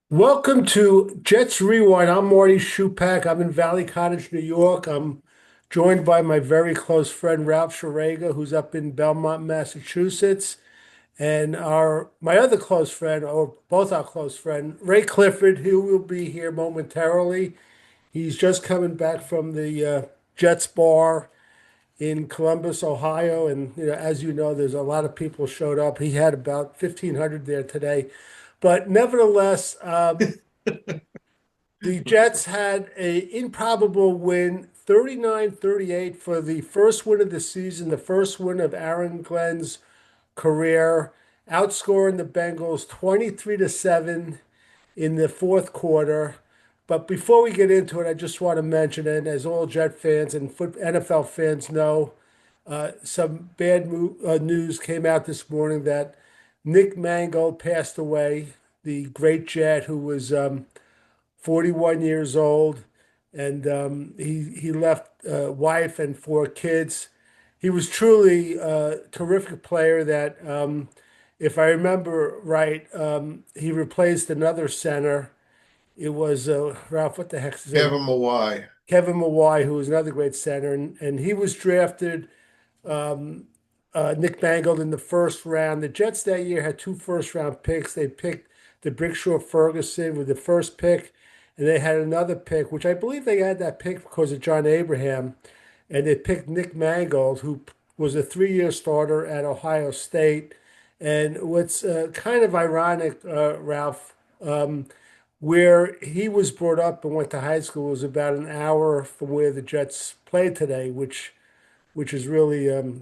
Welcome to Jets Rewind. I'm Marty Schupak. I'm in Valley Cottage, New York. I'm joined by my very close friend Ralph Schrager, who's up in Belmont, Massachusetts, and our my other close friend, or both our close friend, Ray Clifford, who will be here momentarily. He's just coming back from the Jets bar in Columbus, Ohio, and as you know, there's a lot of people showed up. He had about 1,500 there today, but nevertheless. The Jets had a improbable win, 39-38 for the first win of the season, the first win of Aaron Glenn's career, outscoring the Bengals 23 to 7 in the fourth quarter. But before we get into it, I just want to mention, and as all Jet fans and NFL fans know, some bad news came out this morning that Nick Mangold passed away, the great Jet who was 41 years old, and he left a wife and four kids. He was truly a terrific player that, if I remember right, he replaced another center. It was Ralph, what the heck's his name? Kevin Mawai. Kevin Mawai, who was another great center, and he was drafted um, Nick Mangold in the first round. The Jets that year had two first round picks. They picked the Brickshaw Ferguson with the first pick, and they had another pick, which I believe they had that pick because of John Abraham, and they picked Nick Mangold, who was a 3 year starter at Ohio State. And what's kind of ironic, Ralph, where he was brought up and went to high school was about an hour from where the Jets played today, which is really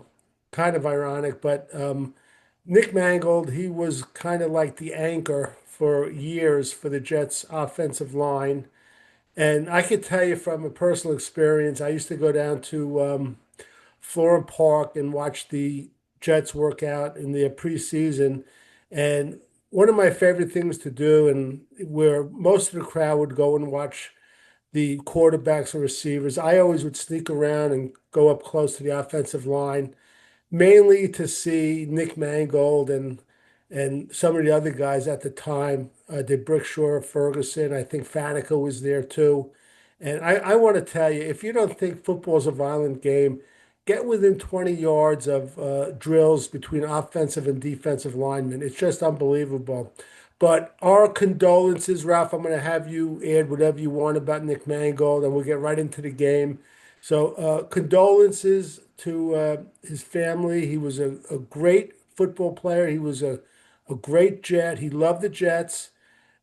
kind of ironic. But Nick Mangold, he was kind of like the anchor for years for the Jets offensive line. And I could tell you from a personal experience, I used to go down to Florham Park and watch the Jets work out in their preseason. And one of my favorite things to do, and where most of the crowd would go and watch the quarterbacks and receivers, I always would sneak around and go up close to the offensive line mainly to see Nick Mangold and some of the other guys at the time. Did Brickshaw, Ferguson, I think Faneca was there too. And I want to tell you, if you don't think football's a violent game, get within 20 yards of drills between offensive and defensive linemen. It's just unbelievable. But our condolences, Ralph. I'm going to have you add whatever you want about Nick Mangold, and we'll get right into the game. So, condolences to his family. He was a great football player. He was a great Jet. He loved the Jets,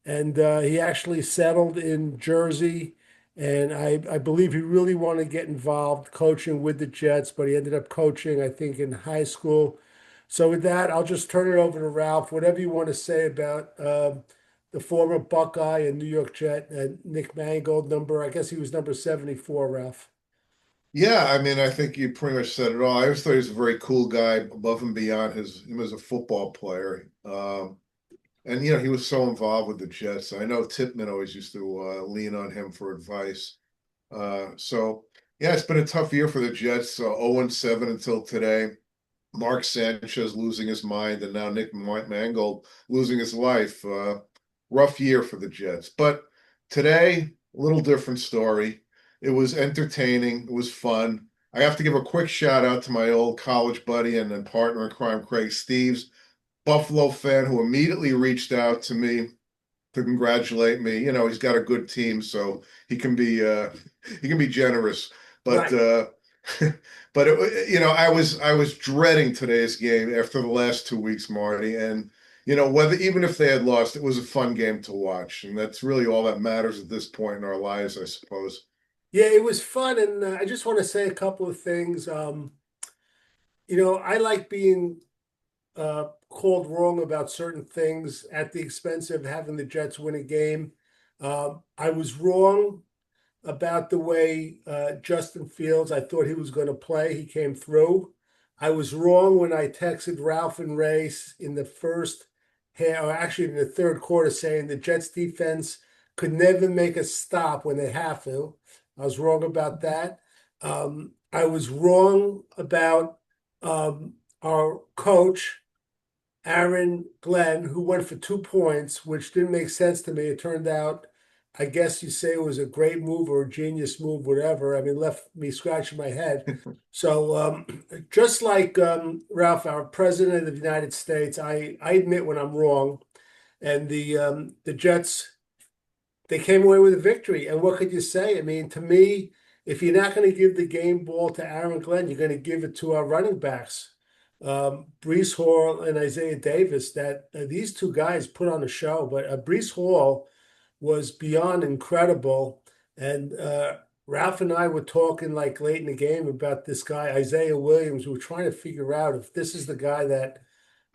and he actually settled in Jersey. And I believe he really wanted to get involved coaching with the Jets, but he ended up coaching, I think, in high school. So, with that, I'll just turn it over to Ralph. Whatever you want to say about the former Buckeye and New York Jet, Nick Mangold, I guess he was number 74, Ralph. Yeah, I mean, I think you pretty much said it all. I always thought he was a very cool guy, above and beyond him as a football player. And he was so involved with the Jets. I know Tipman always used to lean on him for advice. So yeah, it's been a tough year for the Jets. 0-7 until today. Mark Sanchez losing his mind, and now Nick Mangold losing his life. Rough year for the Jets. But today, a little different story. It was entertaining. It was fun. I have to give a quick shout out to my old college buddy and then partner in crime, Craig Steves, Buffalo fan, who immediately reached out to me to congratulate me. He's got a good team, so he can be he can be generous. But Right. I was dreading today's game after the last 2 weeks, Marty, and whether even if they had lost, it was a fun game to watch, and that's really all that matters at this point in our lives, I suppose. Yeah, it was fun, and I just want to say a couple of things. I like being called wrong about certain things at the expense of having the Jets win a game. I was wrong about the way Justin Fields, I thought he was going to play. He came through. I was wrong when I texted Ralph and Ray in the first half, or actually in the third quarter, saying the Jets defense could never make a stop when they have to. I was wrong about that. I was wrong about our coach. Aaron Glenn, who went for 2 points, which didn't make sense to me. It turned out, I guess you say it was a great move or a genius move, whatever. I mean, left me scratching my head. So, just like Ralph, our president of the United States, I admit when I'm wrong. And the Jets, they came away with a victory. And what could you say? I mean, to me, if you're not going to give the game ball to Aaron Glenn, you're going to give it to our running backs, Brees Hall and Isaiah Davis. That these two guys put on a show. But Brees Hall was beyond incredible. And Ralph and I were talking like late in the game about this guy, Isaiah Williams. We were trying to figure out if this is the guy that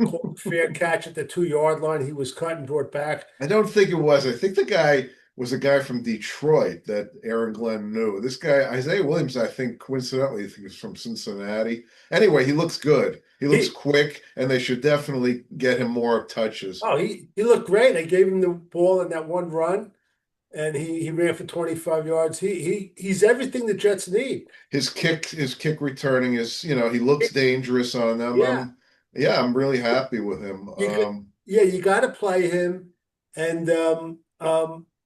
caught fair catch at the 2 yard line. He was cut and brought back. I don't think it was. I think the guy was a guy from Detroit that Aaron Glenn knew. This guy, Isaiah Williams, I think coincidentally, I think he's from Cincinnati. Anyway, he looks good. He looks He, quick, and they should definitely get him more touches. oh, he looked great. I gave him the ball in that one run, and he ran for 25 yards. He's everything the Jets need. His kick returning is, he looks dangerous on them. Yeah, Yeah, I'm really happy with him. you got, yeah, you got to play him. And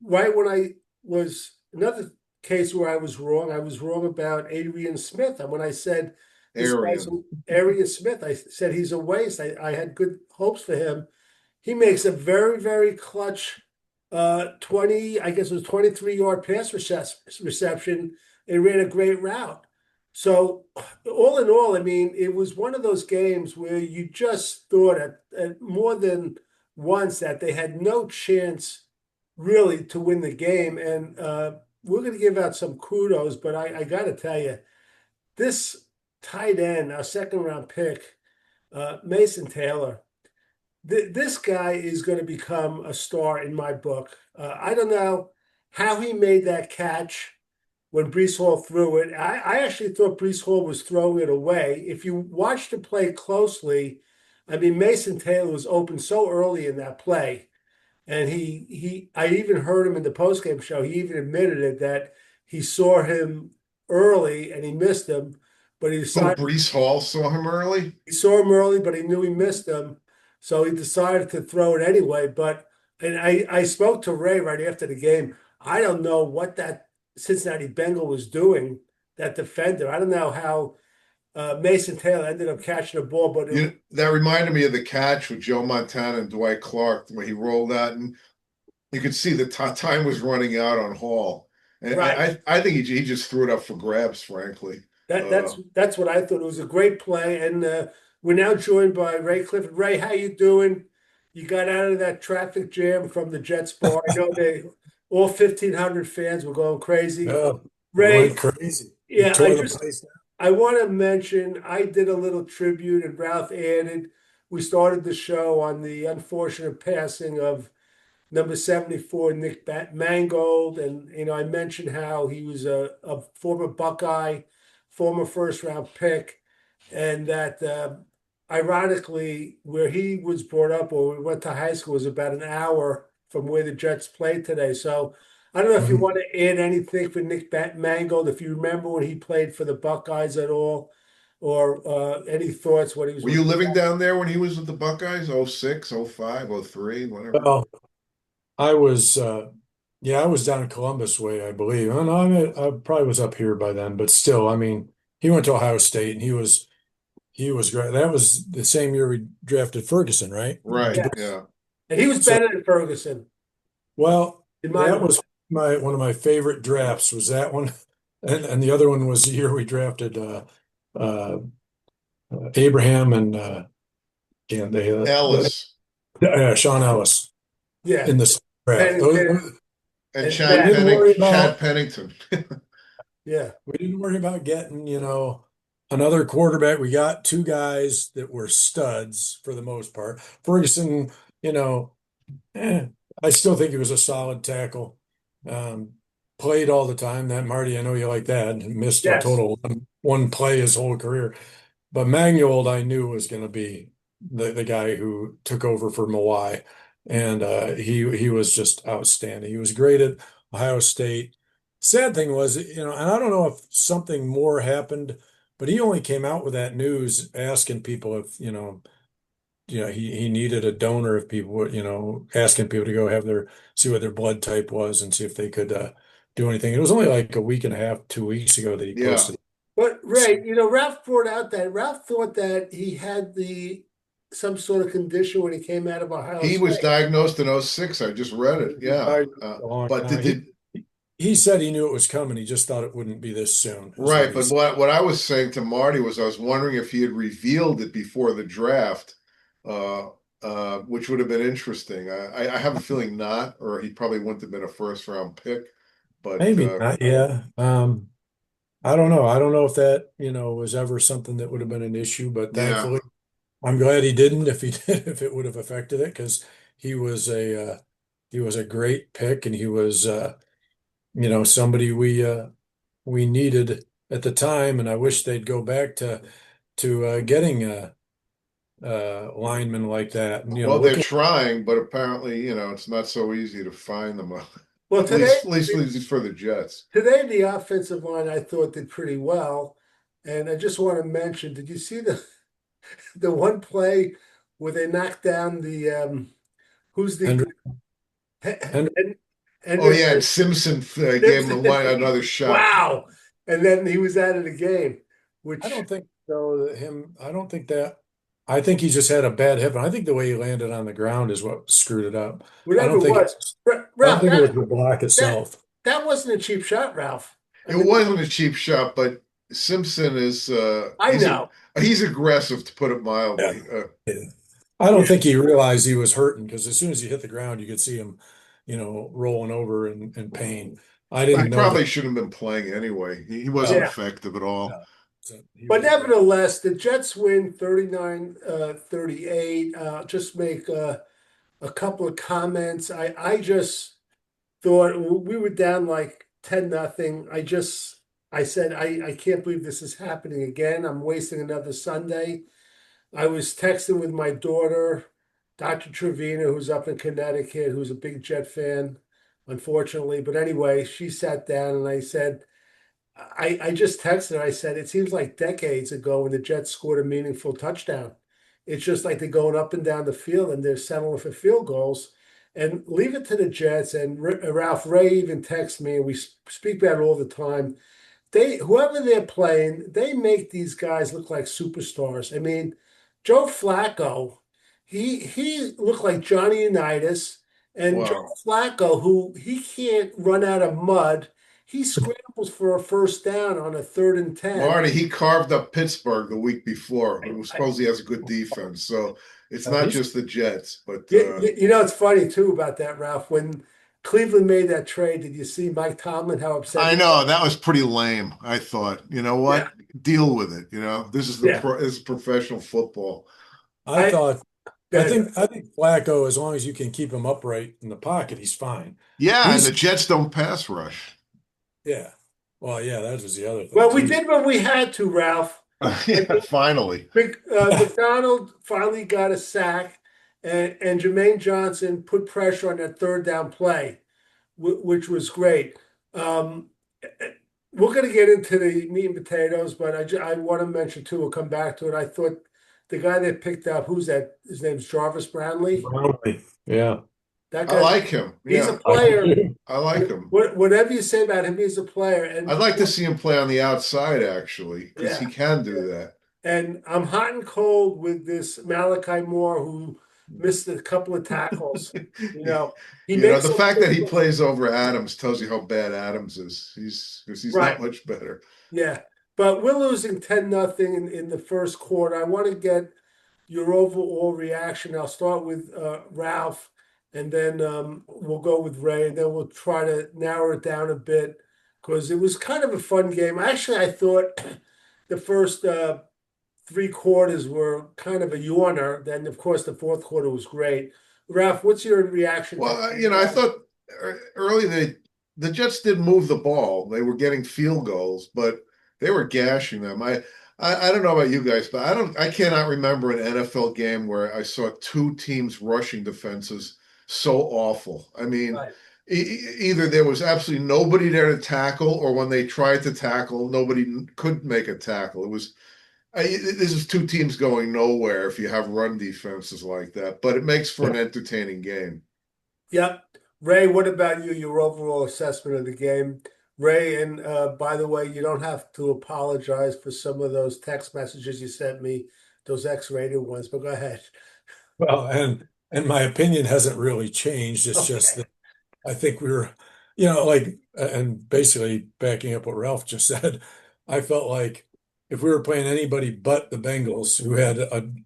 right when I was another case where I was wrong about Adrian Smith. And when I said this guy's Arian. Arian Smith, I said he's a waste. I had good hopes for him. He makes a very, very clutch 20, I guess it was 23-yard pass reception and ran a great route. So all in all, I mean, it was one of those games where you just thought at more than once that they had no chance really to win the game. And we're going to give out some kudos, but I got to tell you, this tight end, our second round pick, Mason Taylor, this guy is going to become a star in my book. I don't know how he made that catch when Brees Hall threw it. I actually thought Brees Hall was throwing it away. If you watch the play closely, I mean, Mason Taylor was open so early in that play. And I even heard him in the postgame show. He even admitted it that he saw him early and he missed him, but he Oh, decided Brees Hall saw him early. he saw him early, but he knew he missed him, so he decided to throw it anyway. But and I spoke to Ray right after the game. I don't know what that Cincinnati Bengal was doing, that defender. I don't know how Mason Taylor ended up catching the ball, but That reminded me of the catch with Joe Montana and Dwight Clark when he rolled out, and you could see the time was running out on Hall. And right. I think he just threw it up for grabs, frankly. That that's what I thought. It was a great play, and we're now joined by Ray Clifford. Ray, how you doing? You got out of that traffic jam from the Jets bar. I know they all 1,500 fans were going crazy. Yeah, we Ray, went crazy. We yeah, tore the place down. I want to mention I did a little tribute, and Ralph added. We started the show on the unfortunate passing of number 74, Nick Mangold. And, I mentioned how he was a former Buckeye, former first round pick, and that ironically, where he was brought up or we went to high school was about an hour from where the Jets played today. So I don't know if you Mhm. want to add anything for Nick Mangold, if you remember when he played for the Buckeyes at all, or any thoughts when he was Were with you the living Jets? down there when he was with the Buckeyes? 06, 05, 03, whatever. Well, I was, yeah, I was down in Columbus way, I believe. And I probably was up here by then, but still, I mean, he went to Ohio State and he was great. That was the same year we drafted Ferguson, right? Right, Yes. yeah. And he was So, better than Ferguson, well, in my that mind. was one of my favorite drafts was that one. And the other one was the year we drafted uh, Abraham and Ellis Sean Ellis Yeah. in the draft. Pennington and and We Jack. didn't worry Chad about Pennington. Yeah. we didn't worry about getting, another quarterback. We got two guys that were studs for the most part. Ferguson, you know, eh, I still think he was a solid tackle. Um, Played all the time. That Marty, I know you like that. Missed a Yes. total one play his whole career. But Magnold, I knew was going to be the guy who took over for Mawai, and he was just outstanding. He was great at Ohio State. Sad thing was, and I don't know if something more happened, but he only came out with that news asking people if he needed a donor if people were, asking people to go see what their blood type was and see if they could do anything. It was only like a week and a half, 2 weeks ago that he Yeah. posted. But Ray, Ralph brought out that Ralph thought that he had the some sort of condition when he came out of Ohio He was State. diagnosed in '06. I just read it. Yeah. A long But time. He said he knew it was coming. He just thought it wouldn't be this soon, is what right. he But said. what I was saying to Marty was I was wondering if he had revealed it before the draft, uh, which would have been interesting. I have a feeling not, or he probably wouldn't have been a first round pick. But Maybe not. Yeah. I don't know. I don't know if that, was ever something that would have been an issue, but yeah. thankfully, I'm glad he didn't if he did, if it would have affected it, because he was a great pick, and he was somebody we needed at the time, and I wish they'd go back to getting linemen like that. And Well, they're looking trying, but apparently, it's not so easy to find them. Well, At least for the Jets. today the offensive line I thought did pretty well, and I just want to mention: did you see the one play where they knocked down the who's the Hendrick, Hendrick, and Oh and yeah, and Simpson gave him another shot. wow, and then he was out of the game, I which don't think though that him. I don't think that. I think he just had a bad hip, and I think the way he landed on the ground is what screwed it up. I whatever don't it think was, I don't Ralph, think it was that the block that itself. that wasn't a cheap shot, Ralph. I It mean, wasn't a cheap shot, but Simpson is I know. he's aggressive to put it Yeah. mildly. Yeah. I don't Yeah, think he realized he was hurting, because as soon as he hit the ground, you could see him, rolling over in pain. I But he didn't know that. probably shouldn't have been playing anyway. He wasn't yeah. effective at all. No. So he But was nevertheless, the Jets win 39-38. Just make a couple of comments. I just thought we were down like 10-0. I said I can't believe this is happening again. I'm wasting another Sunday. I was texting with my daughter, Dr. Trevina, who's up in Connecticut, who's a big Jet fan, unfortunately. But anyway, she sat down and I said, I just texted her. I said, it seems like decades ago when the Jets scored a meaningful touchdown. It's just like they're going up and down the field and they're settling for field goals. And leave it to the Jets. And Ralph Ray even texts me, and we speak about it all the time. Whoever they're playing, they make these guys look like superstars. I mean, Joe Flacco, he looked like Johnny Unitas, and Joe Wow. Flacco, who he can't run out of mud, he scrambles for a first down on a 3rd and 10. Marty, he carved up Pittsburgh the week before, I, who I, supposedly has a good defense. So it's not he's just the Jets, but it's funny too about that, Ralph. When Cleveland made that trade, did you see Mike Tomlin how upset I he know was? that was pretty lame. I thought, you know Yeah, what? Deal with it. yeah. This is professional football. I I thought I Good. think I think Flacco, as long as you can keep him upright in the pocket, he's fine. Yeah, and the He's Jets don't pass rush. Yeah. Well, yeah, that was the other thing Well, we too. did what we had to, Ralph. I Yeah, mean, finally. McDonald finally got a sack, and Jermaine Johnson put pressure on that 3rd down play, which was great. Um, we're going to get into the meat and potatoes, but I want to mention too. We'll come back to it. I thought the guy they picked up, who's that? His name's Jarvis Brownlee. Brownlee. Yeah. That I guy, like him. he's a Yeah, I do player. too. I like him. Whatever you say about him, he's a player. I'd like to see him play on the outside, actually, because he Yeah. can do that. And I'm hot and cold with this Malachi Moore who missed a couple of tackles. He makes The them fact that he look- plays over Adams tells you how bad Adams is. He's not right. much better. Yeah. But we're losing 10-0 in the first quarter. I want to get your overall reaction. I'll start with Ralph, and then we'll go with Ray, and then we'll try to narrow it down a bit because it was kind of a fun game. Actually, I thought the first 3 quarters were kind of a yawner. Then, of course, the fourth quarter was great. Ralph, what's your reaction to? Well, I thought early the Jets did move the ball. They were getting field goals, but they were gashing them. I don't know about you guys, but I cannot remember an NFL game where I saw two teams rushing defenses so awful. I mean, Right. either there was absolutely nobody there to tackle, or when they tried to tackle, nobody could make a tackle. This is two teams going nowhere if you have run defenses like that, but it makes for an entertaining game. Yep. Ray, what about you? Your overall assessment of the game? Ray, and by the way, you don't have to apologize for some of those text messages you sent me, those X-rated ones, but go ahead. Well, and my opinion hasn't really changed. It's just Okay. that I think we were, and basically backing up what Ralph just said, I felt like if we were playing anybody but the Bengals, who had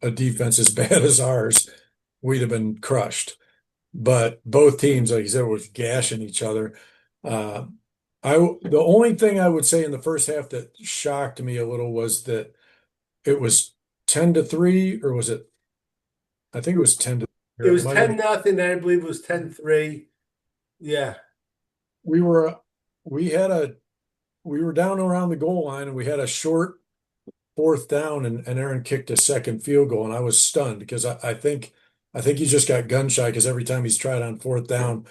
a defense as bad as ours, we'd have been crushed. But both teams, like you said, was gashing each other. Uh, the only thing I would say in the first half that shocked me a little was that it was 10-3, or was it? I think it was 10-3, It or it was might have 10-0, and I believe it was 10-3. Yeah. we were we had a we were down around the goal line and we had a short fourth down, and Aaron kicked a second field goal, and I was stunned because I think he just got gun shy because every time he's tried on fourth down,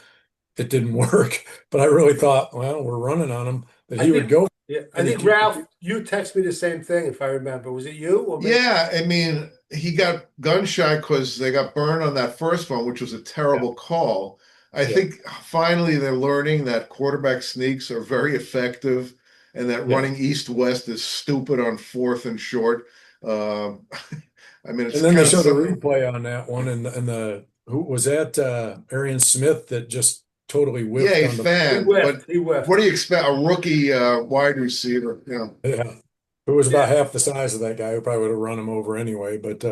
it didn't work. But I really thought, well, we're running on him, that I he would think go, yeah, I and he think kicked. Ralph, you texted me the same thing if I remember. Was it you or maybe? Yeah, I mean, he got gun shy because they got burned on that first one, which was a Yeah, terrible call. I yeah, think finally they're learning that quarterback sneaks are very effective and that yeah. running east-west is stupid on fourth and short. Um, I mean, it's And then they kind of showed a something. replay on that one, and the who was that? Arian Smith that just totally Yeah, whiffed he on the. He fanned, but whiffed. He what whiffed. do you expect? A rookie wide receiver, you know. Yeah, who was Yeah. about half the size of that guy, who probably would have run him over anyway, but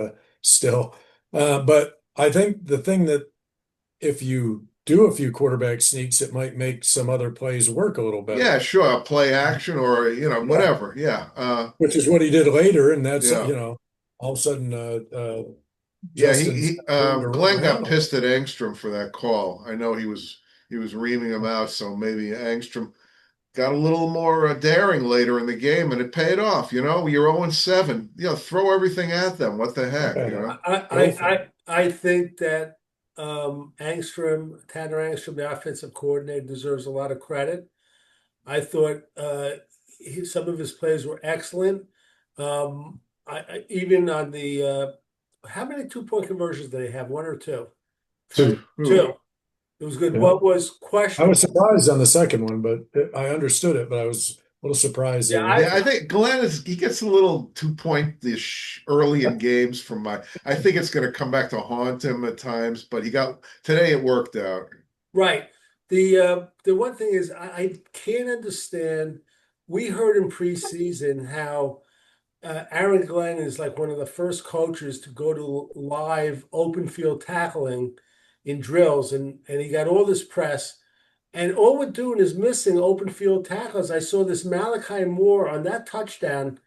still. But I think the thing that if you do a few quarterback sneaks, it might make some other plays work a little better. Yeah, sure, play action or Yeah, whatever. Yeah, which is what he did later, and that's yeah. all of a sudden Yeah, Justin's starting to run Glenn around got a little. pissed at Angstrom for that call. I know he was reaming him out, so maybe Angstrom got a little more daring later in the game, and it paid off. You're 0-7. Throw everything at them. What the heck, Yeah, I go I for it. I think that Tanner Angstrom, the offensive coordinator, deserves a lot of credit. I thought some of his plays were excellent. Even on the how many 2-point conversions did they have? One or two? Two. Ooh. Two. It was good. Yeah. What was I was questionable? surprised on the second one, but I understood it, but I was a little surprised they Yeah, were Yeah, I missing. think he gets a little 2-point-ish early in games from my. I think it's going to come back to haunt him at times, but today it worked out. right. The one thing is I can't understand. We heard in preseason how Aaron Glenn is like one of the first coaches to go to live open field tackling in drills, and he got all this press. And all we're doing is missing open field tackles. I saw this Malachi Moore on that touchdown.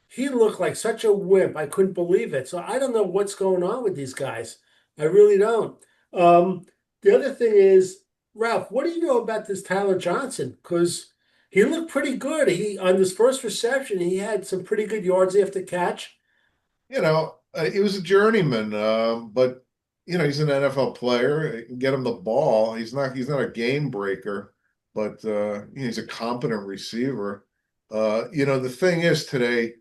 He looked like such a wimp. I couldn't believe it. So I don't know what's going on with these guys. I really don't. Um, the other thing is, Ralph, what do you know about this Tyler Johnson? Because he looked pretty good. He on this first reception, he had some pretty good yards after catch. He was a journeyman, but he's an NFL player. Get him the ball. He's not a game breaker, but he's a competent receiver. The thing is today,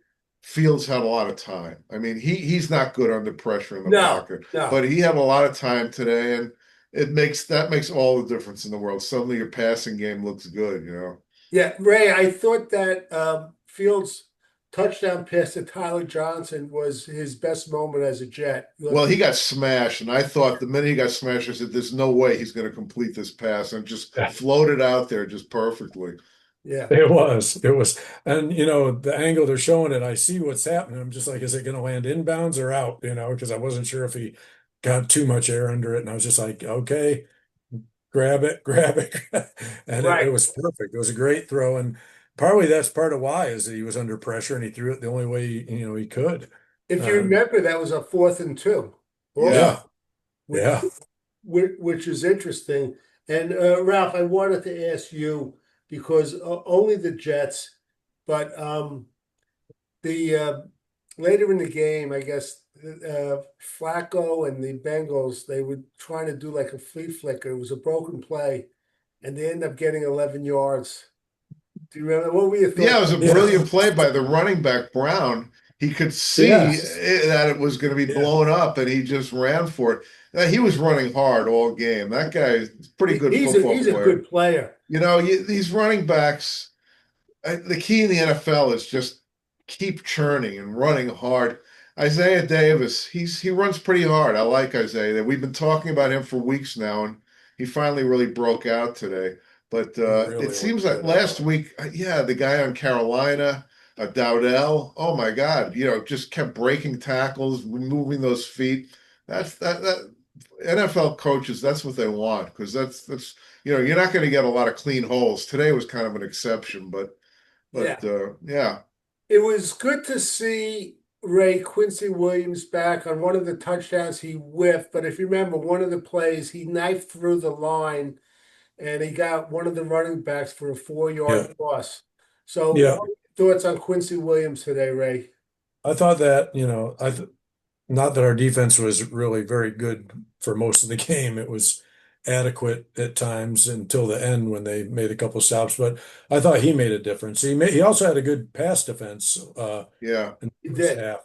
Fields had a lot of time. I mean, he's not good under pressure in the No, pocket, no. but he had a lot of time today, and that makes all the difference in the world. Suddenly your passing game looks good. Yeah, Ray, I thought that Fields' touchdown pass to Tyler Johnson was his best moment as a Jet. Well, he got smashed, and I thought the minute he got smashed, I said, "There's no way he's going to complete this pass," and just Yeah, floated out there just perfectly. Yeah. it was, and the angle they're showing it, I see what's happening. I'm just like, is it going to land inbounds or out? Because I wasn't sure if he got too much air under it, and I was just like, okay, grab it, and it Right. was perfect. It was a great throw, and partly that's part of why is that he was under pressure and he threw it the only way he could. If you Um, remember, that was a 4th and 2, also, Yeah. yeah, which, yeah. which is interesting. And Ralph, I wanted to ask you because only the Jets, but the later in the game, I guess Flacco and the Bengals they were trying to do like a flea flicker. It was a broken play, and they ended up getting 11 yards. Do you remember? What were your Yeah, it thoughts was a on that? Yeah, brilliant play by the running back Brown. he could see Yes. that it was going to be Yeah. blown up, and he just ran for it. He was running hard all game. That guy is a pretty good football He's a player. good player. These running backs, the key in the NFL is just keep churning and running hard. Isaiah Davis, he runs pretty hard. I like Isaiah. We've been talking about him for weeks now, and he finally really broke out today. But He it really seems looked like good, I last thought. week, yeah, the guy on Carolina, Dowdell, oh my God, just kept breaking tackles, removing those feet. That NFL coaches, that's what they want because that's you're not going to get a lot of clean holes. Today was kind of an exception, but Yeah. yeah, It was good to see Ray Quincy Williams back on one of the touchdowns he whiffed. But if you remember, one of the plays, he knifed through the line and he got one of the running backs for a 4 yard Yeah. loss. So, Yeah. what are your thoughts on Quincy Williams today, Ray? I thought that, not that our defense was really very good for most of the game. It was adequate at times until the end when they made a couple stops, but I thought he made a difference. He also had a good pass defense yeah. in He the first did. half.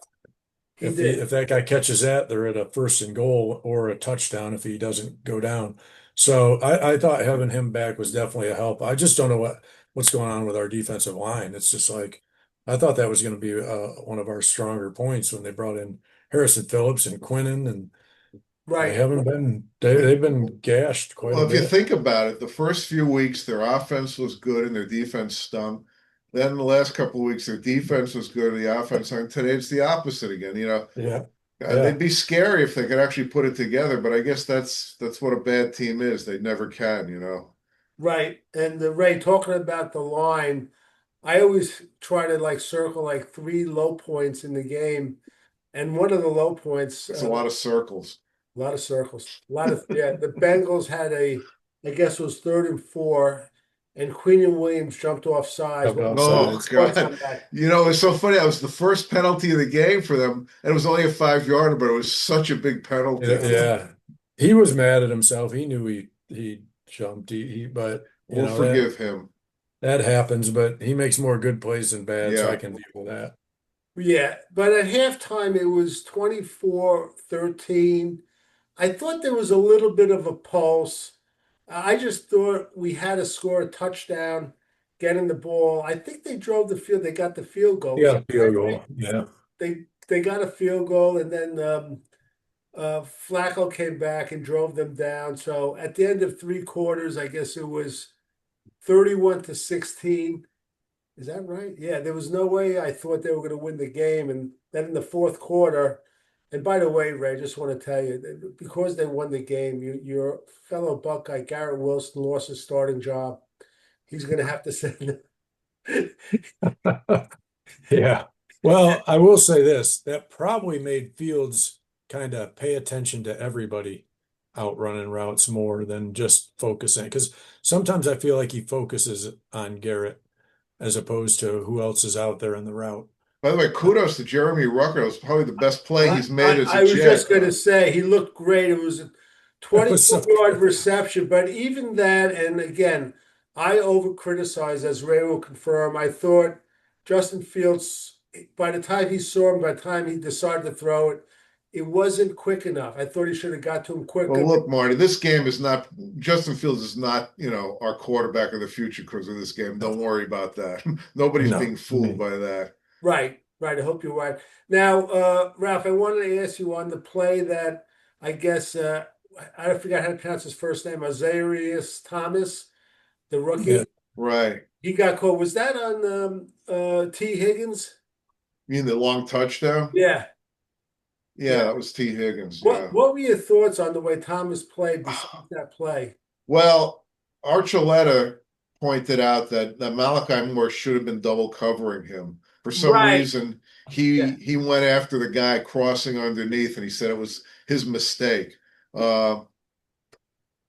He did. If that guy catches that, they're at a first and goal or a touchdown if he doesn't go down. So I thought having him back was definitely a help. I just don't know what's going on with our defensive line. It's just like I thought that was going to be one of our stronger points when they brought in Harrison Phillips and Quinnen, and they Right. haven't been they've been gashed quite Well, a if you bit. think about it, the first few weeks their offense was good and their defense stunk. Then the last couple of weeks their defense was good and the offense stunk. Today it's the opposite again. Yeah, They'd yeah, be scary if they could actually put it together, but I guess that's what a bad team is. They never can. Right. And Ray, talking about the line, I always try to like circle like three low points in the game. And one of the low points, It's a lot of circles. a lot of circles, a lot of, yeah, the Bengals had I guess it was 3rd and 4, and Queen and Williams jumped off sides. jumped Well, off Oh sides. one God. comeback. It's so funny. That was the first penalty of the game for them, and it was only a 5 yarder, but it was such a big Yeah, penalty. yeah. He was mad at himself. He knew he jumped. But We'll that. forgive him. That happens, but he makes more good plays than bad, so I Yeah. can deal with that. Yeah, but at halftime it was 24-13. I thought there was a little bit of a pulse. I just thought we had to score a touchdown, getting the ball. I think they drove the field. They got the field goal. Was Yeah, that right, field Ray? goal. Yeah. They got a field goal, and then Flacco came back and drove them down. So at the end of 3 quarters, I guess it was 31-16. Is that right? Yeah, there was no way I thought they were going to win the game. And then in the 4th quarter, and by the way, Ray, I just want to tell you that because they won the game, your fellow Buckeye, Garrett Wilson, lost his starting job. He's going to have to send. Yeah. Well, I will say this, that probably made Fields kind of pay attention to everybody out running routes more than just focusing. Because sometimes I feel like he focuses on Garrett as opposed to who else is out there in the route. By the way, kudos to Jeremy Rucker. It was probably the best play he's made as a I was just Jet. going to say he looked great. It was a That was so 24-yard good. reception, but even that, and again, I over criticized, as Ray will confirm. I thought Justin Fields, by the time he saw him, by the time he decided to throw it, it wasn't quick enough. I thought he should have got to him quicker. Well, look, Marty, this game is not Justin Fields is not our quarterback of the future because of this game. Don't worry about that. Nobody's No, being fooled by that. Right, right. I hope you're right. Now, Ralph, I wanted to ask you on the play that I guess I forgot how to pronounce his first name, Azarius Thomas, the yeah, rookie. Right. He got caught. Was that on T. Higgins? You mean the long touchdown? Yeah, Yeah, yeah. that was T. Higgins. Yeah. What were your thoughts on the way Thomas played besides that play? Well, Archuleta pointed out that Malachi Moore should have been double covering him. For some Right. reason, Yeah. he went after the guy crossing underneath, and he said it was his mistake. Uh,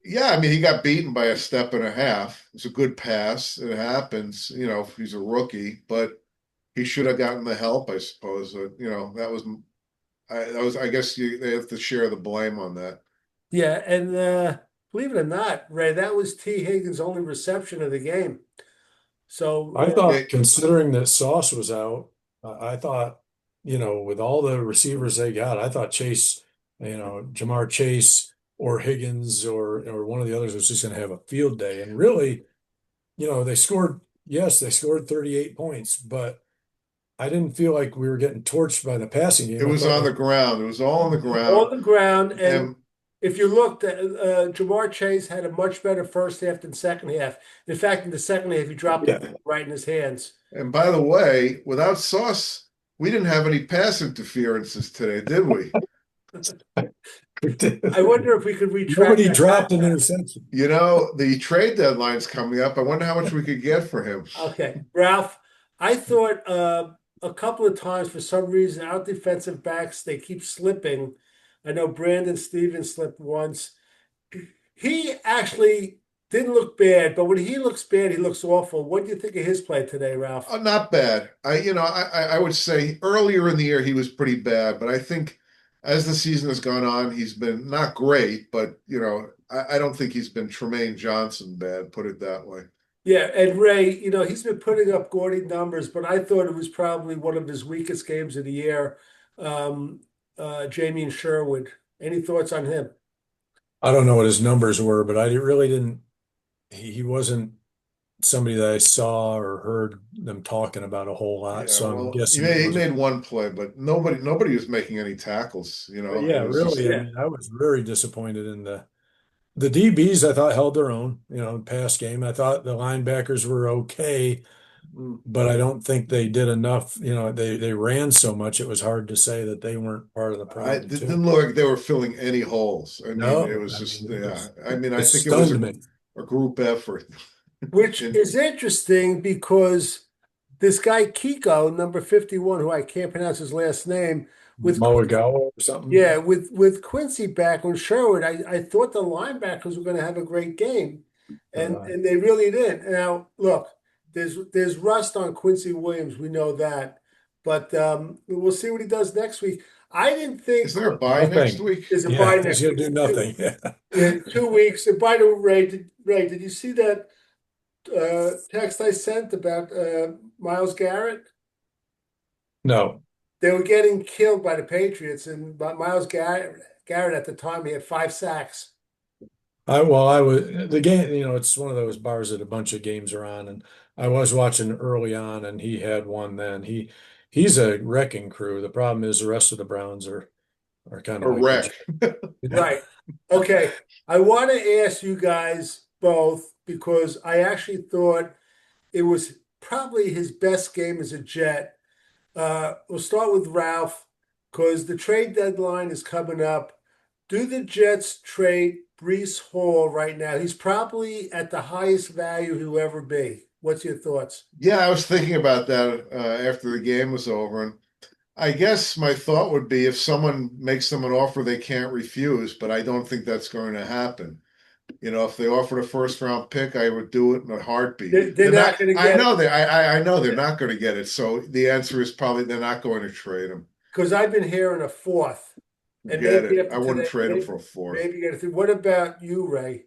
yeah, I mean, he got beaten by a step and a half. It's a good pass. It happens, he's a rookie, but he should have gotten the help, I suppose. I guess they have to share the blame on that. Yeah, and believe it or not, Ray, that was T. Higgins' only reception of the game. So I Yeah, thought considering that Sauce was out, I thought with all the receivers they got, I thought Chase, Jamar Chase or Higgins or one of the others was just going to have a field day. And really, yes, they scored 38 points, but I didn't feel like we were getting torched by the passing It game. I was thought on the like, ground. It was all on the On ground. the ground. And And if you looked, Jamar Chase had a much better first half than second half. In fact, in the second half, he dropped the yeah, ball right in his hands. and by the way, without Sauce, we didn't have any pass interferences today, did we? I wonder if we could retract nobody that dropped an contract. interception. The trade deadline's coming up. I wonder how much we could get for him. Okay, Ralph, I thought a couple of times for some reason our defensive backs they keep slipping. I know Brandon Stevens slipped once. He actually didn't look bad, but when he looks bad, he looks awful. What do you think of his play today, Ralph? Oh, not bad. I would say earlier in the year he was pretty bad, but I think as the season has gone on, he's been not great, but I don't think he's been Tremaine Johnson bad, put it that way. Yeah, and Ray, he's been putting up gaudy numbers, but I thought it was probably one of his weakest games of the year. Um, Jamie and Sherwood. Any thoughts on him? I don't know what his numbers were, but I really didn't. He wasn't somebody that I saw or heard them talking about a whole lot. Yeah, So I'm well, guessing it he wasn't. made one play, but nobody was making any tackles. But It yeah, was just really, I Yeah. mean, I was very disappointed in the DBs. I thought held their own, pass game. I thought the linebackers were okay, mm, but I don't think they did enough. They ran so much it was hard to say that they weren't part of the it problem too. didn't look like they were filling any holes. I mean, it No, was I just, mean yeah. I mean, it I think it was stunned me. a group effort. Which And is interesting because this guy Kiko, number 51, who I can't pronounce his last name, with Mulligawa or something. yeah, with Quincy back on Sherwood, I thought the linebackers were going to have a great game, and Uh, and they really did. Now, look, there's rust on Quincy Williams, we know that, but we'll see what he does next week. I didn't is think there a bye next nothing. week? there's a Yeah, bye he's next gonna week. do nothing. In 2 weeks. And by the way, Ray, did you see that text I sent about Miles Garrett? No. They were getting killed by the Patriots, and Miles Garrett at the time he had 5 sacks. I was the game, it's one of those bars that a bunch of games are on, and I was watching early on, and he had one then. He's a wrecking crew. The problem is the rest of the Browns are kind A of like the wreck. Jets. Yeah. Right. Okay. I want to ask you guys both because I actually thought it was probably his best game as a Jet. We'll start with Ralph because the trade deadline is coming up. Do the Jets trade Brees Hall right now? He's probably at the highest value he'll ever be. What's your thoughts? Yeah, I was thinking about that after the game was over, and I guess my thought would be if someone makes them an offer they can't refuse, but I don't think that's going to happen. If they offered a first round pick, I would do it in a heartbeat. They're not going to I get know it I know they're not going to get it. So the answer is probably they're not going to trade him. because I've been hearing a fourth, and Get maybe it? I after wouldn't today, trade him for a fourth. maybe get a three. What about you, Ray?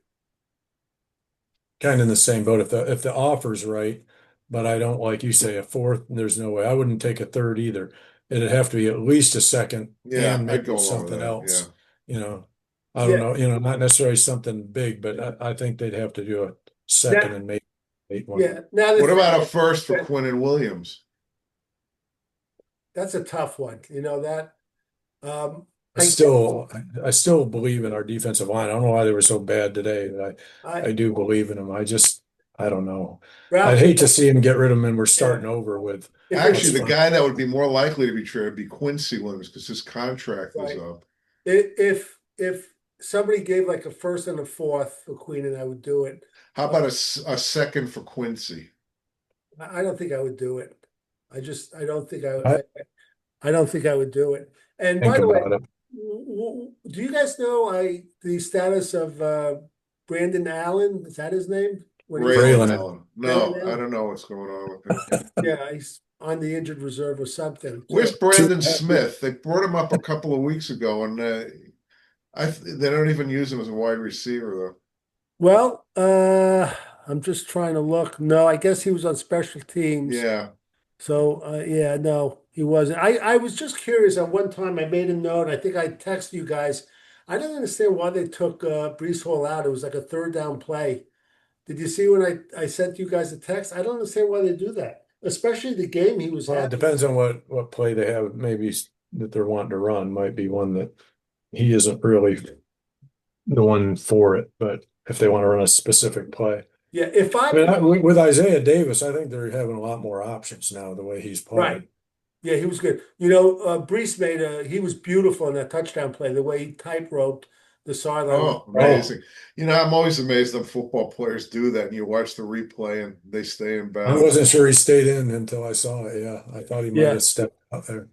Kind of in the same boat if the offer's right, but I don't like you say a fourth, there's no way. I wouldn't take a third either. It'd have to be at least a second Yeah, and I'd maybe go along with something that. Yeah. else. You know, I don't Yeah. know, not necessarily something big, but I think they'd have to do a second Now, and maybe eight one. yeah. Now the What thing about a first for that- Quinn Williams? that's a tough one. You know that. Um, I I still, I still believe in our defensive line. I don't know why they were so bad today, but I I do believe in them. I don't know. I'd Ralph, hate to see him get rid of him and we're yeah, starting over with if let's Actually, the it's find. guy that would be more likely to be traded would be Quincy Williams because his contract is right, up. if somebody gave like a first and a fourth for Queen, and I would do it. How about a second for Quincy? I don't think I would do it. I don't think I I don't think I would do it. And by think the way, about it. do you guys know the status of Brandon Allen? Is that his name? When he's Braylon Braylon. Allen. Braylon No, I Allen? don't know what's going on with him. Yeah, he's on the injured reserve or something. Where's So, Brandon Smith? They brought him up a couple of weeks ago, and they don't even use him as a wide receiver well, I'm just trying to look. No, I guess he was on special though. teams. Yeah, So yeah, no. He wasn't. I was just curious. At one time, I made a note. I think I texted you guys. I don't understand why they took Brees Hall out. It was like a third down play. Did you see when I sent you guys a text? I don't understand why they do that, especially the game he was Well, it having. depends on what play they have. Maybe that they're wanting to run might be one that he isn't really the one for it. But if they want to run a specific play, Yeah, if I mean, I'm with Isaiah Davis, I think they're having a lot more options now the way he's right. playing. Yeah, he was good. Brees he was beautiful in that touchdown play, the way he tight-roped the sideline with Oh, the ball. Oh, amazing. I'm always amazed that football players do that. And you watch the replay and they stay in I bounds. wasn't sure he stayed in until I saw it. Yeah, I thought he might Yeah. have stepped out there.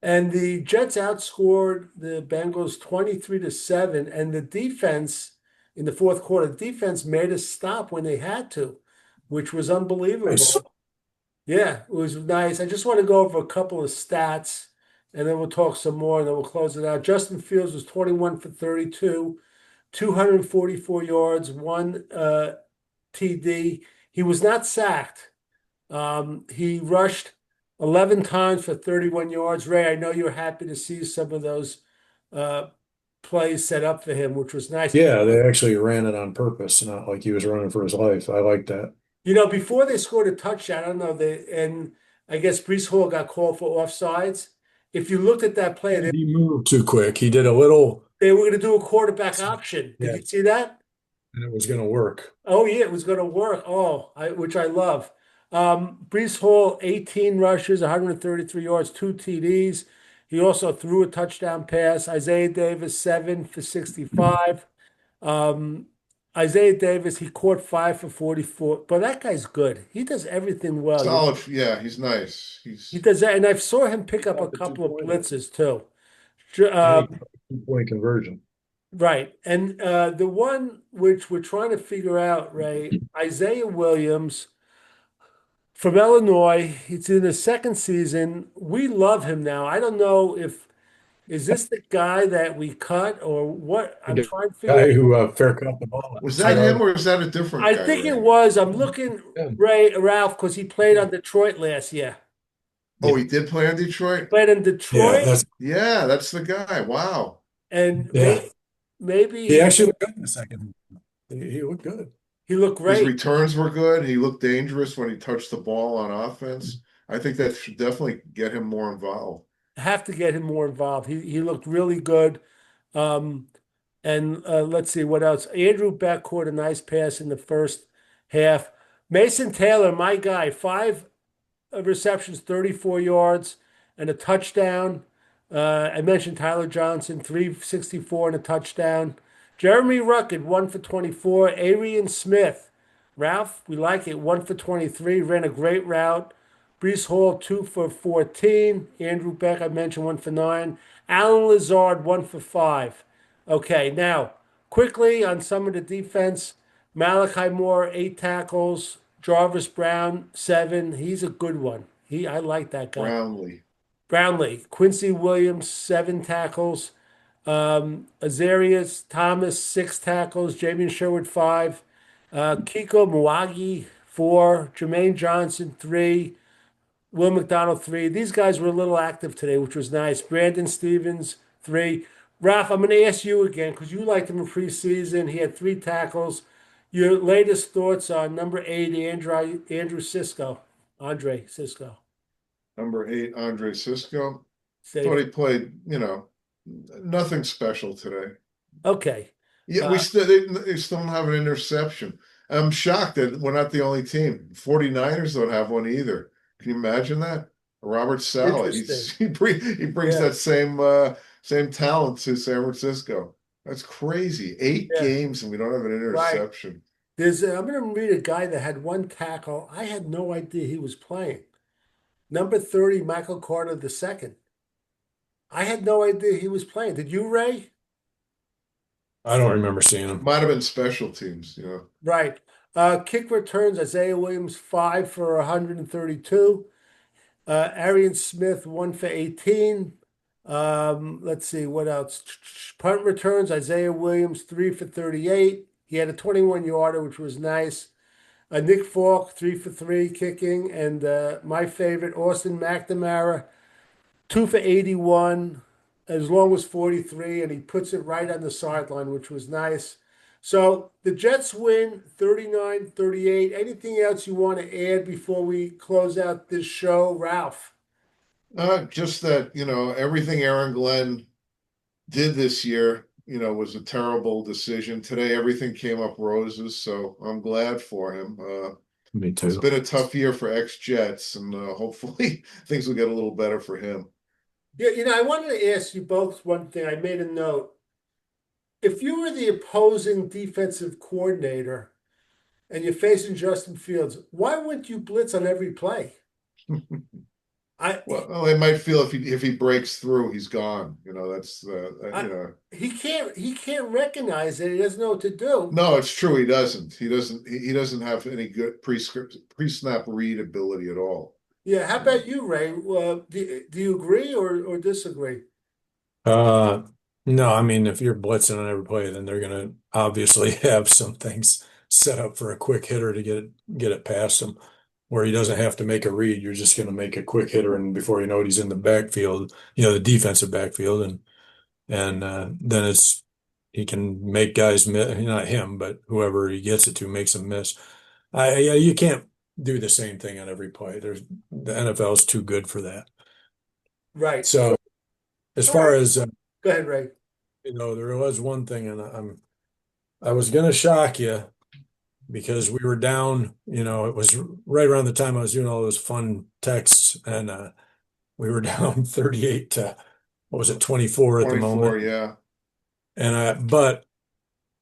And the Jets outscored the Bengals 23-7. And the defense in the fourth quarter, the defense made a stop when they had to, which was Nice. unbelievable. Yeah, it was nice. I just want to go over a couple of stats and then we'll talk some more and then we'll close it out. Justin Fields was 21 for 32, 244 yards, one TD. He was not sacked. He rushed 11 times for 31 yards. Ray, I know you're happy to see some of those uh, plays set up for him, which was nice. Yeah, they actually ran it on purpose, not like he was running for his life. I like that. Before they scored a touchdown, I don't know, and I guess Brees Hall got called for offsides. If you looked at that play, He moved too quick. He did a little, they were going to do a quarterback option. Did yeah, you see that? and it was going to work. Oh yeah, it was going to work. Which I love. Brees Hall, 18 rushes, 133 yards, two TDs. He also threw a touchdown pass. Isaiah Davis, 7 for 65. Um, Isaiah Davis, he caught 5 for 44. But that guy's good. He does everything well. Solid. Yeah, he's nice. He He's does that, and I saw him pick up a Got the couple of 2 point, blitzes too. and Um, he 2 point conversion. Right. And the one which we're trying to figure out, Ray, Isaiah Williams from Illinois, it's in his second season. We love him now. I don't know if is this the guy that we cut or what? I'm The trying to figure guy out. who fair caught the ball Was tight that him arm. or is that a different I guy, think it Ray? was. I'm looking, Yeah, Ralph, because he played on Detroit last year. Oh, yeah, he did play in He Detroit? played in yeah. Detroit, That's Yeah, that's the guy. Wow. and yeah. maybe He actually looked good in the second. He looked good. he looked His great. returns were good. He looked dangerous when he touched the ball on offense. I think that should definitely get him more involved. Have to get him more involved. He looked really good. Um, and let's see what else. Andrew Beck caught a nice pass in the first half. Mason Taylor, my guy, 5 receptions, 34 yards, and a touchdown. I mentioned Tyler Johnson, 364 and a touchdown. Jeremy Ruckett, 1 for 24. Arian Smith, Ralph, we like it, 1 for 23, ran a great route. Brees Hall, 2 for 14. Andrew Beck, I mentioned, 1 for 9. Alan Lazard, 1 for 5. Okay, now, quickly on some of the defense, Malachi Moore, 8 tackles. Jarvis Brown, 7. He's a good one. I like that guy. Brownlee. Brownlee, Quincy Williams, 7 tackles. Azarius Thomas, 6 tackles. Jamian Sherwood, 5. Kiko Mwagi, 4. Jermaine Johnson, 3. Will McDonald, 3. These guys were a little active today, which was nice. Brandon Stevens, 3. Ralph, I'm going to ask you again because you liked him in preseason. He had 3 tackles. Your latest thoughts on number 8, Andrew Cisco, Andre Cisco. Number 8, Andre Cisco. Thought Safe. he played, nothing special today. Okay. Yeah, they still don't have an interception. I'm shocked that we're not the only team. 49ers don't have one either. Can you imagine that? Robert Saleh. Interesting. He brings Yeah. that same talent to San Francisco. That's crazy. 8 Yeah. games and we don't have an Right. interception. I'm going to read a guy that had 1 tackle. I had no idea he was playing. Number 30, Michael Carter II. I had no idea he was playing. Did you, Ray? I don't remember seeing him. Might have been special teams, Right. Kick returns, Isaiah Williams, 5 for 132. Arian Smith, 1 for 18. Let's see what else. Punt returns, Isaiah Williams, 3 for 38. He had a 21-yarder, which was nice. Nick Falk, 3 for 3 kicking. And my favorite, Austin McNamara, 2 for 81, as long as 43, and he puts it right on the sideline, which was nice. So the Jets win 39-38. Anything else you want to add before we close out this show, Ralph? Just that, everything Aaron Glenn did this year, was a terrible decision. Today, everything came up roses, so I'm glad for him. Me It's too. been a tough year for ex-Jets, and hopefully things will get a little better for him. Yeah, I wanted to ask you both one thing. I made a note. If you were the opposing defensive coordinator and you're facing Justin Fields, why wouldn't you blitz on every play? I, Well, they might feel if he breaks through, he's gone. That's I he can't recognize it. He doesn't know what to do. No, it's true. He doesn't. He doesn't have any good pre-snap read ability at all. Yeah, how about you, Ray? Do you agree or disagree? Uh, no, I mean, if you're blitzing on every play, then they're going to obviously have some things set up for a quick hitter to get it past him, where he doesn't have to make a read. You're just going to make a quick hitter, and before you know it, he's in the backfield, the defensive backfield, and then he can make guys miss, not him, but whoever he gets it to makes them miss. Yeah, you can't do the same thing on every play. The NFL is too good for that. Right. So as All far right. as Go ahead, Ray. there was one thing, and I was gonna shock you because we were down. It was right around the time I was doing all those fun texts, and we were down 38 to what was it, 24 at the 24, moment. yeah. But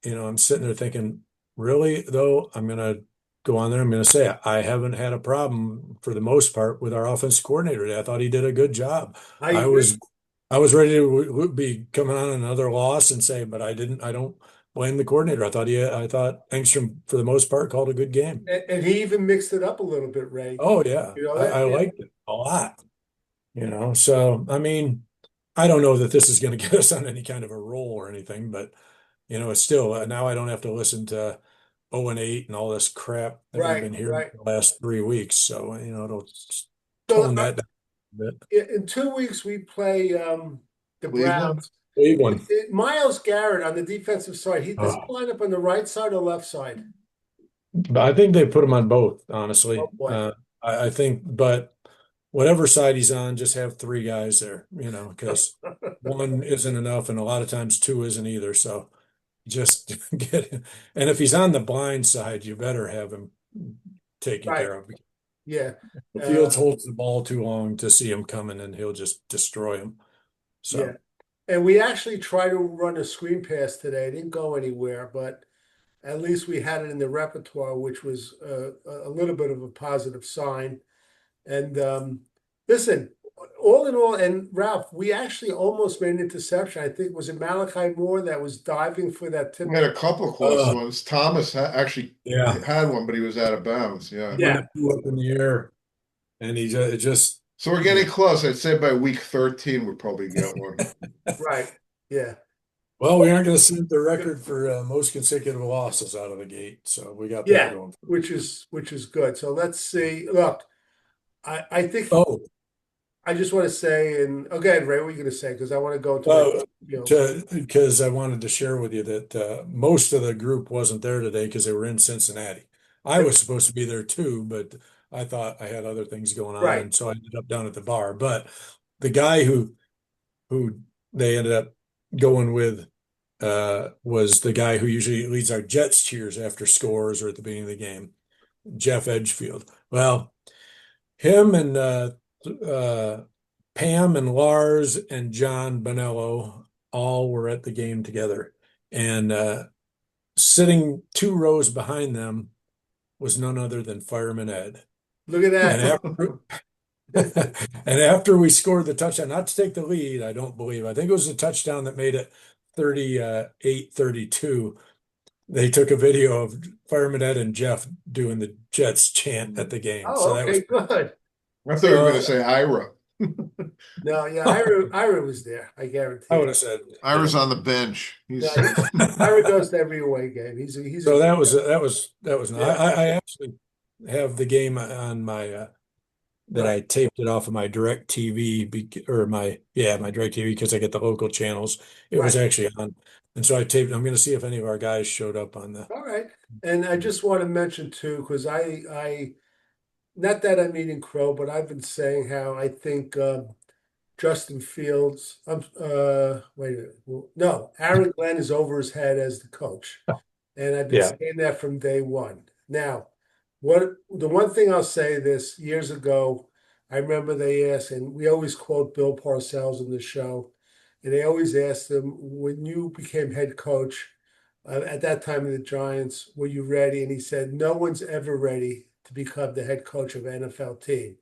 I'm sitting there thinking, really though, I'm gonna go on there. I'm gonna say I haven't had a problem for the most part with our offensive coordinator today. I thought he did a good job. I I agree. was I was ready to be coming on another loss and say, but I didn't. I don't blame the coordinator. I thought Engstrom for the most part called a good game. And he even mixed it up a little bit, Ray. Oh yeah, You know I, that? I Yeah. liked it a lot. So I mean, I don't know that this is going to get us on any kind of a roll or anything, but it's still now I don't have to listen to 0-8 and all this crap that we've Right, been hearing right. for the last 3 weeks. So it'll So tone that down a bit. in 2 weeks we play the Cleveland. Browns. Cleveland. Miles Garrett on the defensive side. Does he Oh, line up on the right side or left side? I think they put him on both, Oh honestly. boy. I think, but whatever side he's on, just have three guys there, because one isn't enough, and a lot of times two isn't either. So just get him. And if he's on the blind side, you better have him taken Right. care of. Yeah. The Uh, Fields holds the ball too long to see him coming, and he'll just destroy him. yeah. So, And we actually tried to run a screen pass today. It didn't go anywhere, but at least we had it in the repertoire, which was a little bit of a positive sign. And listen, all in all, and Ralph, we actually almost made an interception. I think was it Malachi Moore that was diving for that tip. We had a couple of close ones. Thomas actually yeah, had one, but he was out of bounds. Yeah. Yeah. when it flew up in the air, and it just So we're getting close. I'd say by week 13, we'll probably get one. Right. Yeah. well, we aren't going to set the record for most consecutive losses out of the gate, so we got that Yeah. going. Which is good. So let's see. Look, I think Oh, I just want to say, and again, Ray, what are you going to say? Because I want to go into well, my, because I wanted to share with you that most of the group wasn't there today because they were in Cincinnati. I was supposed to be there too, but I thought I had other things going on, right. and so I ended up down at the bar. But the guy who they ended up going with was the guy who usually leads our Jets cheers after scores or at the beginning of the game, Jeff Edgefield. Well, him and Pam and Lars and John Bonello all were at the game together. And sitting 2 rows behind them was none other than Fireman Ed. Look at And that. after and after we scored the touchdown, not to take the lead, I don't believe. I think it was a touchdown that made it 38-32. They took a video of Fireman Ed and Jeff doing the Jets chant at the game. So Oh, that okay, was good. I thought you were going to say Ira. No, yeah, Ira was there. I guarantee. I would have said Ira's on the bench. Ira goes to every away game. He's so that was nice. Yeah. I actually have the game on my that I taped it off of my Direct TV or my Direct TV because I get the local channels. It was Right. actually on, and so I taped. I'm going to see if any of our guys showed up on the. All right. And I just want to mention too, because not that I'm eating crow, but I've been saying how I think Justin Fields, wait a minute, no, Aaron Glenn is over his head as the coach. And I've been Yeah. saying that from day one. Now, the one thing I'll say this years ago, I remember they asked, and we always quote Bill Parcells in the show, and they always asked him, when you became head coach at that time of the Giants, were you ready? And he said, no one's ever ready to become the head coach of an NFL team.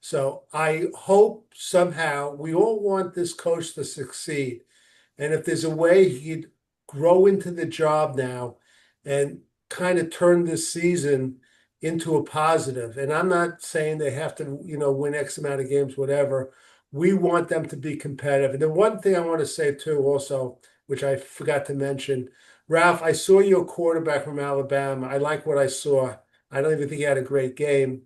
So I hope somehow we all want this coach to succeed. And if there's a way he could grow into the job now and kind of turn this season into a positive. And I'm not saying they have to, win X amount of games, whatever. We want them to be competitive. And the one thing I want to say too, also, which I forgot to mention, Ralph, I saw your quarterback from Alabama. I like what I saw. I don't even think he had a great game.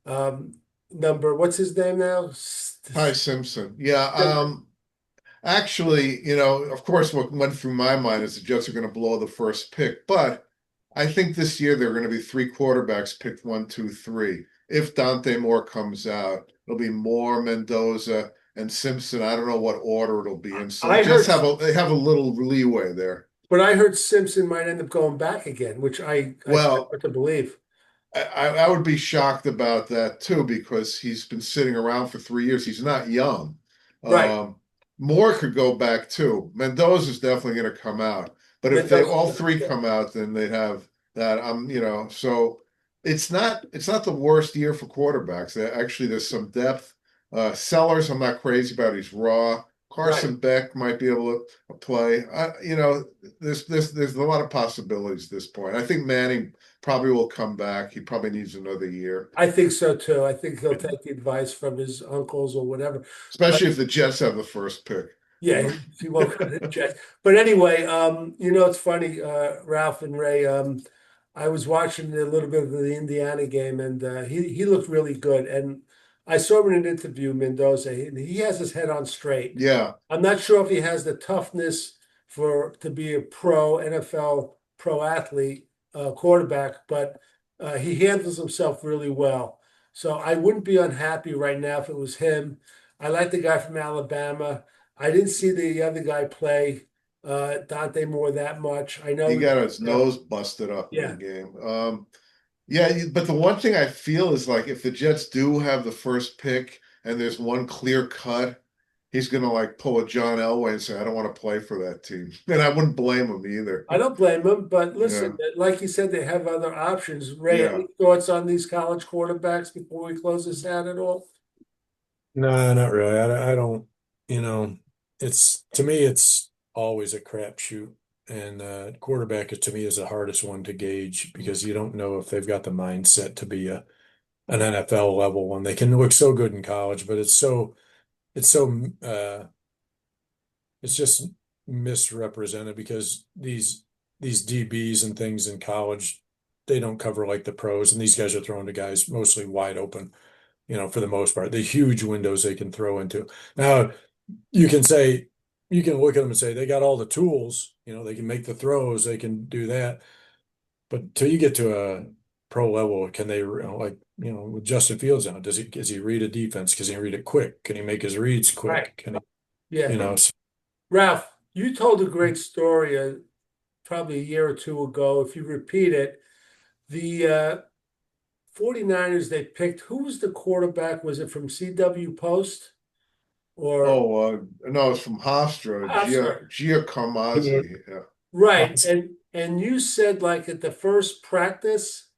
What's his name now? Ty Simpson. Yeah. Actually, of course, what went through my mind is the Jets are going to blow the first pick, but I think this year there are going to be three quarterbacks picked 1, 2, 3. If Dante Moore comes out, it'll be Moore, Mendoza, and Simpson. I don't know what order it'll be in. So I the Jets heard, they have a little leeway there. but I heard Simpson might end up going back again, which I Well, start to believe. I would be shocked about that too because he's been sitting around for 3 years. He's not young. Right. Um, Moore could go back too. Mendoza's definitely going to come out. But if they all Mendoza, three yeah. come out, then they'd have that. So it's not the worst year for quarterbacks. Actually, there's some depth. Sellers, I'm not crazy about. He's raw. Right. Carson Beck might be able to play. There's a lot of possibilities at this point. I think Manning probably will come back. He probably needs another year, I think so too. I think he'll take the advice from his uncles or whatever. But especially if the Jets have the first pick. yeah, he won't go to the Jets. But anyway, it's funny, Ralph and Ray. I was watching a little bit of the Indiana game, and he looked really good. And I saw him in an interview, Mendoza. He has his head on straight. Yeah, I'm not sure if he has the toughness to be a pro NFL pro athlete quarterback, but he handles himself really well. So I wouldn't be unhappy right now if it was him. I like the guy from Alabama. I didn't see the other guy play Dante Moore that much. I he know, got his nose busted up in the yeah. game. Yeah, but the one thing I feel is like if the Jets do have the first pick and there's one clear cut, he's gonna like pull a John Elway and say, "I don't want to play for that team," and I wouldn't blame him either. I don't blame him, but Yeah, listen, like you said, they have other options. Ray, yeah. any thoughts on these college quarterbacks before we close this out at all? No, not really. I don't, you know, it's to me, it's always a crapshoot. And quarterback to me is the hardest one to gauge because you don't know if they've got the mindset to be an NFL level one. They can look so good in college, but it's so it's just misrepresented because these DBs and things in college, they don't cover like the pros, and these guys are throwing to guys mostly wide open, for the most part, the huge windows they can throw into. Now, you can say, you can look at them and say they got all the tools, they can make the throws, they can do that. But till you get to a pro level, can they, with Justin Fields now, does he read a defense? Can he read it quick? Can he make his reads Right. quick? Can he, Yeah. so Ralph, you told a great story probably a year or two ago. If you repeat it, the 49ers, they picked, who was the quarterback? Was it from CW Post or No, it's from Hofstra, Oscar? Giacomazi. Yeah. Right. And you said like at the first practice,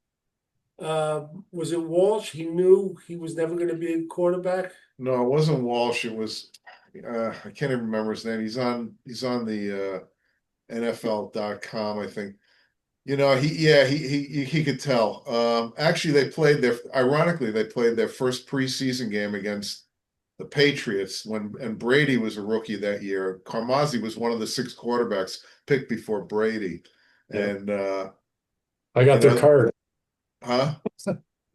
was it Walsh? He knew he was never going to be a quarterback. No, it wasn't Walsh. It was I can't even remember his name. He's on the NFL.com, I think. He could tell. Actually, ironically, they played their first preseason game against the Patriots and Brady was a rookie that year. Carmazzi was one of the 6 quarterbacks picked before Brady. Yeah. And I you got their know, card. huh?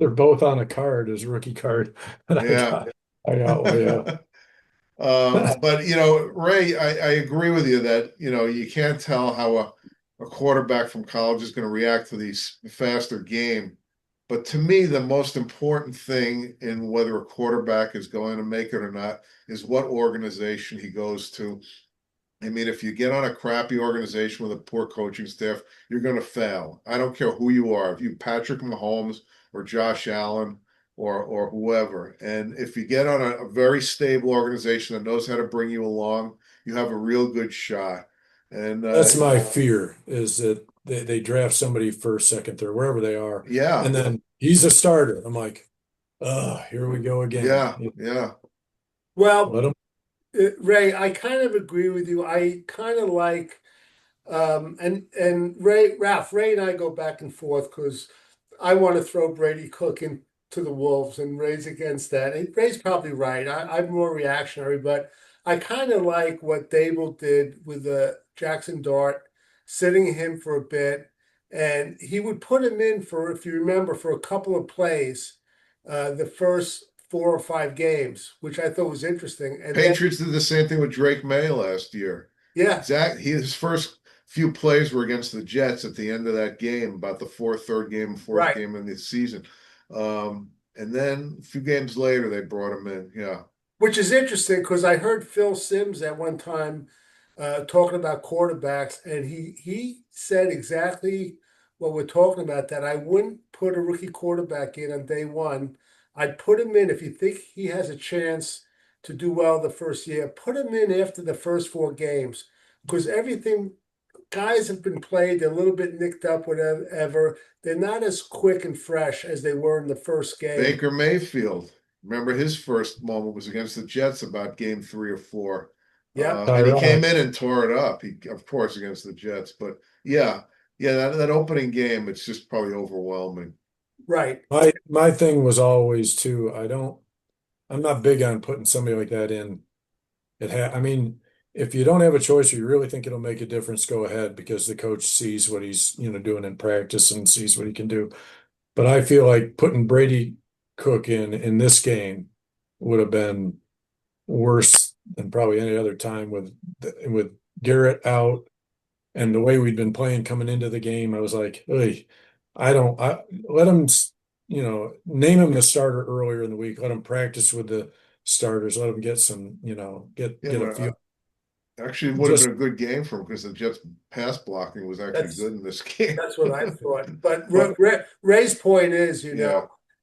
They're both on a card, his rookie card. And Yeah. I got one, yeah. But Ray, I agree with you that you can't tell how a quarterback from college is going to react to these faster game. But to me, the most important thing in whether a quarterback is going to make it or not is what organization he goes to. I mean, if you get on a crappy organization with a poor coaching staff, you're going to fail. I don't care who you are, if you Patrick Mahomes or Josh Allen or whoever. And if you get on a very stable organization that knows how to bring you along, you have a real good shot. And That's my fear is that they draft somebody first, second, third, wherever they are, yeah, and then he's a starter. I'm like, oh, here we go again. yeah. Well, Let him. Ray, I kind of agree with you. I kind of like and Ray and I go back and forth because I want to throw Brady Cook into the Wolves and Ray's against that. And Ray's probably right. I'm more reactionary, but I kind of like what Dable did with Jackson Dart, sitting him for a bit, and he would put him in for, if you remember, for a couple of plays, the first 4 or 5 games, which I thought was interesting. And then, Patriots did the same thing with Drake May last year. yeah, His first few plays were against the Jets at the end of that game, about the fourth right. game in the season. And then a few games later, they brought him in. Yeah. Which is interesting because I heard Phil Simms at one time talking about quarterbacks, and he said exactly what we're talking about, that I wouldn't put a rookie quarterback in on day one. I'd put him in if you think he has a chance to do well the first year. Put him in after the first 4 games because everything guys have been played, they're a little bit nicked up, whatever. They're not as quick and fresh as they were in the first game. Baker Mayfield. Remember his first moment was against the Jets about game 3 or 4. Yep. And he Tyrod. came in and tore it up. He, of course, against the Jets. But yeah, that opening game, it's just probably overwhelming. Right. My thing was always too, I'm not big on putting somebody like that in. I mean, if you don't have a choice or you really think it'll make a difference, go ahead because the coach sees what he's, doing in practice and sees what he can do. But I feel like putting Brady Cook in this game would have been worse than probably any other time with Garrett out and the way we'd been playing coming into the game. I was like, hey, I let him, name him the starter earlier in the week. Let him practice with the starters. Let him get some, Yeah, get a but feel. actually, it would have Just been a good game for him because the Jets' pass blocking was actually That's good in this game. that's what I thought. But But Ray's point is, yeah,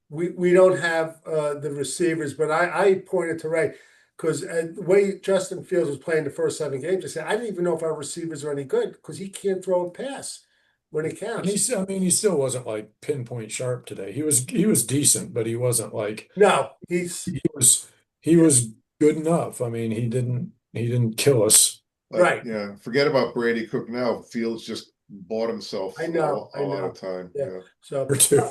we don't have the receivers. But I pointed to Ray because the way Justin Fields was playing the first 7 games, I said I didn't even know if our receivers are any good because he can't throw a pass when it and counts. I mean, he still wasn't like pinpoint sharp today. He was decent, but he wasn't like No, he's he was he was good enough. I mean, he didn't kill us. but right. yeah, forget about Brady Cook now. Fields just bought himself I know, a I lot of know. time. Yeah. Yeah. So, Or two.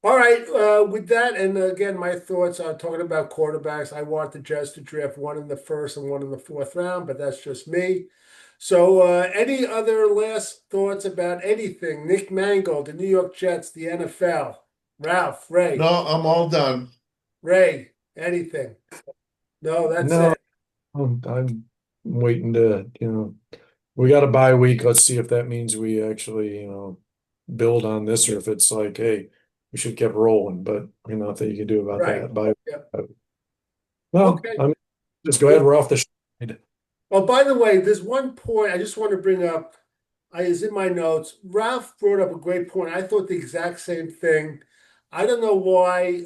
all right. With that, and again, my thoughts are talking about quarterbacks. I want the Jets to draft one in the first and one in the fourth round, but that's just me. So, any other last thoughts about anything? Nick Mangold, the New York Jets, the NFL. Ralph, No, I'm all done. Ray, anything? No, that's No, it. I'm waiting to, we got a bye week. Let's see if that means we actually, build on this or if it's like, hey, we should keep rolling, but nothing you can do about Right. that. Bye. Yeah. Well, Okay. I'm just glad we're off the schneid. Oh, by the way, there's one point I just want to bring up. I is in my notes. Ralph brought up a great point. I thought the exact same thing. I don't know why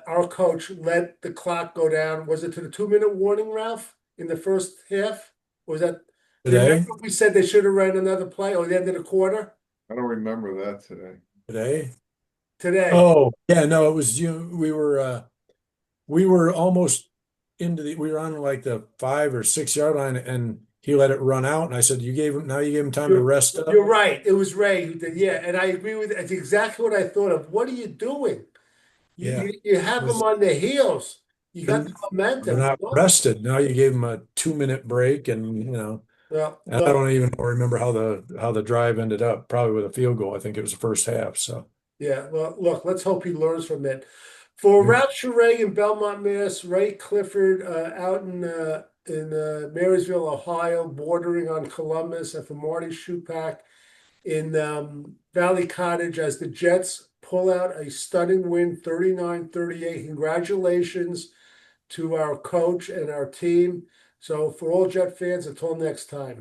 our coach let the clock go down. Was it to the 2 minute warning, Ralph, in the first half? Was that? Do you remember Today, we said they should have ran another play or the end of the quarter I don't remember that today. today. today? Oh, yeah, no, it was you. We were almost we were on like the 5 or 6 yard line and he let it run out. And I said, you gave him time to You're, rest up. you're right. It was Ray who did. Yeah, and I agree with it. It's exactly what I thought of. What are you doing? You Yeah. you, you It have them was, on their heels. You got they're, the they're momentum. not rested. Now you gave him a 2 minute break and, Well, and I don't even remember how the drive ended up, probably with a field goal. I think it was the first half. So Yeah, well, look, let's hope he learns from it. For Yeah. Ralph Schurey in Belmont, Mass, Ray Clifford out in Marysville, Ohio, bordering on Columbus, and for Marty Schupak in Valley Cottage as the Jets pull out a stunning win, 39-38. Congratulations to our coach and our team. So for all Jet fans, until next time.